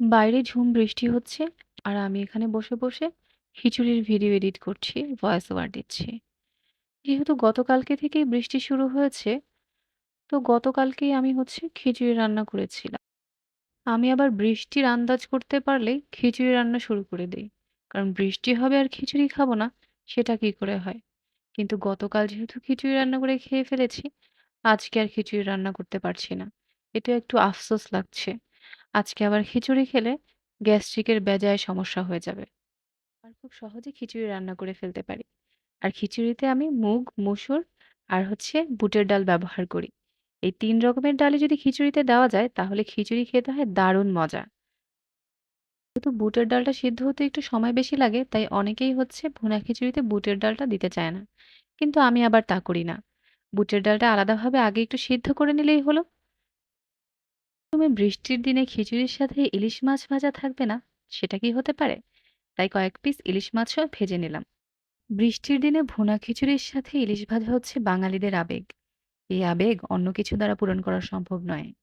বাইরে ঝুম বৃষ্টি হচ্ছে আর আমি এখানে বসে বসে খিচুড়ির ভিডিও এডিট করছি, ভয়েস ওভার দিচ্ছি। যেহেতু গতকালকে থেকেই বৃষ্টি শুরু হয়েছে, তো গতকালকেই আমি খিচুড়ি রান্না করেছিলাম। আমি আবার বৃষ্টির আন্দাজ করতে পারলেই খিচুড়ি রান্না শুরু করে দেই। কারণ বৃষ্টি হবে আর খিচুড়ি খাবো না, সেটা কি করে হয়? কিন্তু গতকাল যেহেতু খিচুড়ি রান্না করে খেয়ে ফেলেছি, আজকে আর খিচুড়ি রান্না করতে পারছি না। এটা একটু আফসোস লাগছে। আজকে আবার খিচুড়ি খেলে গ্যাস্ট্রিকের বেজায় সমস্যা হয়ে যাবে। আর খুব সহজে খিচুড়ি রান্না করে ফেলতে পারি। আর খিচুড়িতে আমি মুগ, মসুর আর বুটের ডাল ব্যবহার করি। এই ৩ রকমের ডালই যদি খিচুড়িতে দেওয়া যায় তাহলে খিচুড়ি খেতে হয় দারুণ মজা। যেহেতু বুটের ডালটা সিদ্ধ হতে একটু সময় বেশি লাগে তাই অনেকেই ভুনা খিচুড়িতে বুটের ডালটা দিতে চায় না। কিন্তু আমি আবার তা করি না। বুটের ডালটা আলাদাভাবে আগে একটু সিদ্ধ করে নিলেই হলো। তুমি বৃষ্টির দিনে খিচুড়ির সাথে ইলিশ মাছ ভাজা থাকবে না, সেটা কি হতে পারে? তাই কয়েক পিস ইলিশ মাছও ভেজে নিলাম। বৃষ্টির দিনে ভুনা খিচুড়ির সাথে ইলিশ ভাজা বাঙালিদের আবেগ। এই আবেগ অন্য কিছু দ্বারা পূরণ করা সম্ভব নয়।